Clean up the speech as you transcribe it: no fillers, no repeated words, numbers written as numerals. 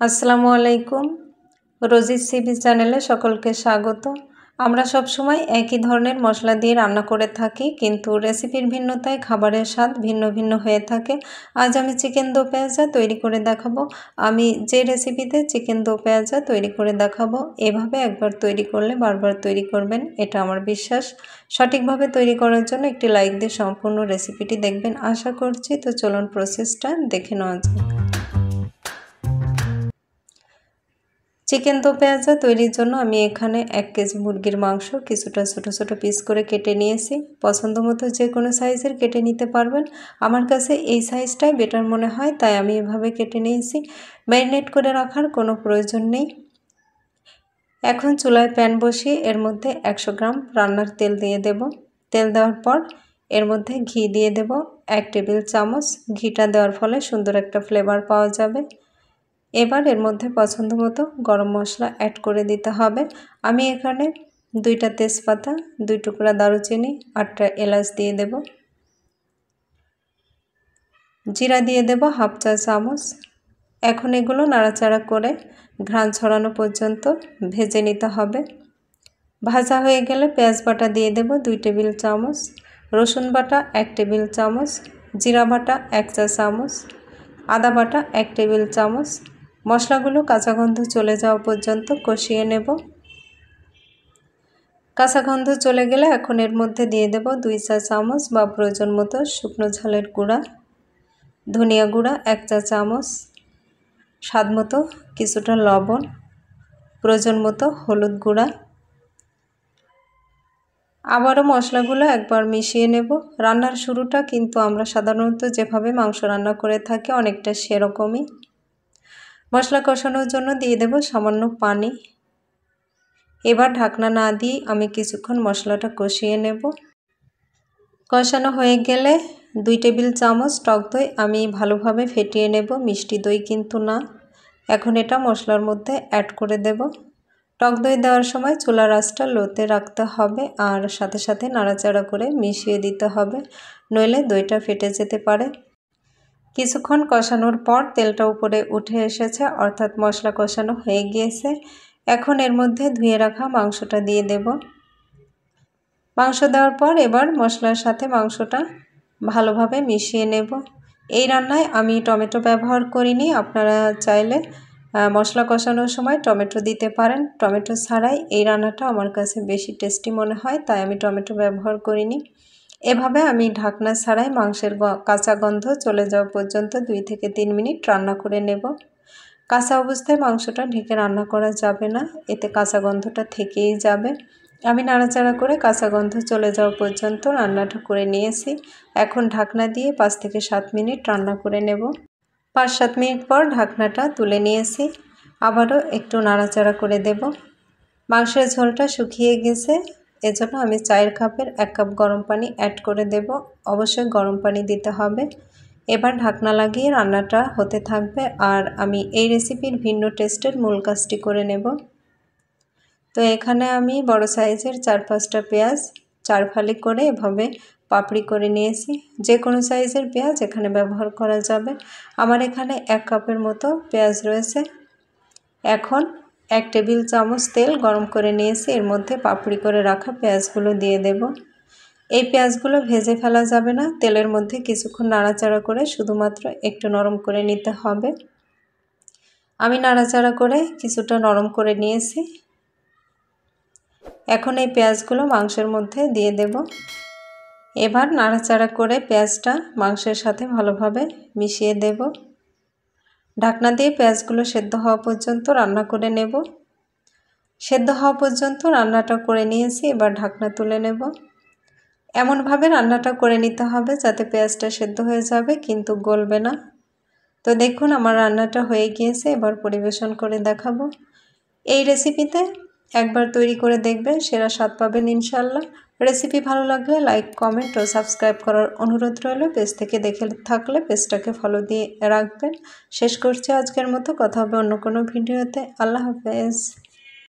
আসসালামু আলাইকুম। Rosie's CB চ্যানেলে সকলকে স্বাগত। আমরা সব সময় একই ধরনের মশলা দিয়ে রান্না করে থাকি, কিন্তু রেসিপির ভিন্নতায় খাবারের স্বাদ ভিন্ন ভিন্ন হয়ে থাকে। আজ আমি চিকেন দো পেঁয়াজা তৈরি করে দেখাবো। আমি যে রেসিপিতে চিকেন দো পেঁয়াজা তৈরি করে দেখাবো, এভাবে একবার তৈরি করলে বারবার তৈরি করবেন, এটা আমার বিশ্বাস। সঠিকভাবে তৈরি করার জন্য একটি লাইক দিয়ে সম্পূর্ণ রেসিপিটি দেখবেন আশা করছি। তো চলুন প্রসেসটা দেখে নেওয়া যাক। চিকেন দো পেঁয়াজা তৈরির জন্য আমি এখানে 1 কেজি মুরগির মাংস কিছুটা ছোট ছোট পিস করে কেটে নিয়েছি। পছন্দ মতো যে কোনো সাইজের কেটে নিতে পারবেন। আমার কাছে এই সাইজটাই বেটার মনে হয়, তাই আমি এভাবে কেটে নিয়েছি। ম্যারিনেট করে রাখার কোনো প্রয়োজন নেই। এখন চুলায় প্যান বসিয়ে এর মধ্যে 100 গ্রাম রান্নার তেল দিয়ে দেব। তেল দেওয়ার পর এর মধ্যে ঘি দিয়ে দেব 1 টেবিল চামচ। ঘিটা দেওয়ার ফলে সুন্দর একটা ফ্লেভার পাওয়া যাবে। এবার এর মধ্যে পছন্দ মতো গরম মশলা অ্যাড করে দিতে হবে। আমি এখানে 2টা তেজপাতা, 2 টুকরা দারুচিনি, 8টা এলাচ দিয়ে দেব। জিরা দিয়ে দেব হাফ চা চামচ। এখন এগুলো নাড়াচাড়া করে ঘ্রাণ ছড়ানো পর্যন্ত ভেজে নিতে হবে। ভাজা হয়ে গেলে পেঁয়াজ বাটা দিয়ে দেব 2 টেবিল চামচ, রসুন বাটা 1 টেবিল চামচ, জিরা বাটা 1 চা চামচ, আদা বাটা 1 টেবিল চামচ। মশলাগুলো কাঁচা গন্ধ চলে যাওয়া পর্যন্ত কষিয়ে নেব। কাঁচা গন্ধ চলে গেলে এখন এর মধ্যে দিয়ে দেব 2 চা চামচ বা প্রয়োজন মতো শুকনো ঝালের গুঁড়া, ধনিয়া গুঁড়া 1 চা চামচ, স্বাদ মতো কিছুটা লবণ, প্রয়োজন মতো হলুদ গুঁড়া। আবারও মশলাগুলো একবার মিশিয়ে নেব। রান্নার শুরুটা কিন্তু আমরা সাধারণত যেভাবে মাংস রান্না করে থাকি অনেকটা সেরকমই। মশলা কষানোর জন্য দিয়ে দেব সামান্য পানি। এবার ঢাকনা না দিয়ে আমি কিছুক্ষণ মশলাটা কষিয়ে নেব। কষানো হয়ে গেলে 2 টেবিল চামচ টক দই আমি ভালোভাবে ফেটিয়ে নেব, মিষ্টি দই কিন্তু না। এখন এটা মশলার মধ্যে অ্যাড করে দেব। টক দই দেওয়ার সময় চুলার আঁচটা লোতে রাখতে হবে আর সাথে সাথে নাড়াচাড়া করে মিশিয়ে দিতে হবে, নইলে দইটা ফেটে যেতে পারে। কিছুক্ষণ কষানোর পর তেলটা উপরে উঠে এসেছে, অর্থাৎ মশলা কষানো হয়ে গিয়েছে। এখন এর মধ্যে ধুয়ে রাখা মাংসটা দিয়ে দেব। মাংস দেওয়ার পর এবার মশলার সাথে মাংসটা ভালোভাবে মিশিয়ে নেব। এই রান্নায় আমি টমেটো ব্যবহার করিনি, আপনারা চাইলে মশলা কষানোর সময় টমেটো দিতে পারেন। টমেটো ছাড়াই এই রান্নাটা আমার কাছে বেশি টেস্টি মনে হয়, তাই আমি টমেটো ব্যবহার করিনি। এভাবে আমি ঢাকনা ছাড়াই মাংসের কাঁচা গন্ধ চলে যাওয়া পর্যন্ত 2 থেকে 3 মিনিট রান্না করে নেব। কাঁচা অবস্থায় মাংসটা ঢেকে রান্না করা যাবে না, এতে কাঁচা গন্ধটা থেকেই যাবে। আমি নাড়াচাড়া করে কাঁচা গন্ধ চলে যাওয়া পর্যন্ত রান্নাটা করে নিয়েছি। এখন ঢাকনা দিয়ে 5 থেকে 7 মিনিট রান্না করে নেব। 5-7 মিনিট পর ঢাকনাটা তুলে নিয়েছি। আবারও একটু নাড়াচাড়া করে দেব। মাংসের ঝোলটা শুকিয়ে গেছে, এজন্য আমি চায়ের কাপের 1 কাপ গরম পানি অ্যাড করে দেব। অবশ্যই গরম পানি দিতে হবে। এবার ঢাকনা লাগিয়ে রান্নাটা হতে থাকবে আর আমি এই রেসিপির ভিন্ন টেস্টের মূল কাজটি করে নেব। তো এখানে আমি বড় সাইজের 4-5টা পেঁয়াজ 4 ফালি করে এভাবে পাপড়ি করে নিয়েছি। যে কোনো সাইজের পেঁয়াজ এখানে ব্যবহার করা যাবে। আমার এখানে 1 কাপের মতো পেঁয়াজ রয়েছে। এখন 1 টেবিল চামচ তেল গরম করে নিয়েছি, এর মধ্যে পাপড়ি করে রাখা পেঁয়াজগুলো দিয়ে দেব। এই পেঁয়াজগুলো ভেজে ফেলা যাবে না, তেলের মধ্যে কিছুক্ষণ নাড়াচাড়া করে শুধুমাত্র একটু নরম করে নিতে হবে। আমি নাড়াচাড়া করে কিছুটা নরম করে নিয়েছি। এখন এই পেঁয়াজগুলো মাংসের মধ্যে দিয়ে দেব। এবার নাড়াচাড়া করে পেঁয়াজটা মাংসের সাথে ভালোভাবে মিশিয়ে দেব। ঢাকনা দিয়ে পেঁয়াজগুলো সেদ্ধ হওয়া পর্যন্ত রান্না করে নেব। সেদ্ধ হওয়া পর্যন্ত রান্নাটা করে নিয়েছি, এবার ঢাকনা তুলে নেব। এমনভাবে রান্নাটা করে নিতে হবে যাতে পেঁয়াজটা সেদ্ধ হয়ে যাবে কিন্তু গলবে না। তো দেখুন আমার রান্নাটা হয়ে গিয়েছে, এবার পরিবেশন করে দেখাবো। এই রেসিপিতে একবার তৈরি করে দেখবেন, সেরা স্বাদ পাবেন ইনশাল্লাহ। রেসিপি ভালো লাগলে লাইক, কমেন্ট ও সাবস্ক্রাইব করার অনুরোধ রইল। পেজ থেকে দেখে থাকলে পেজটাকে ফলো দিয়ে রাখবেন। শেষ করছি আজকের মতো, কথা হবে অন্য কোনো ভিডিওতে। আল্লাহ হাফেজ।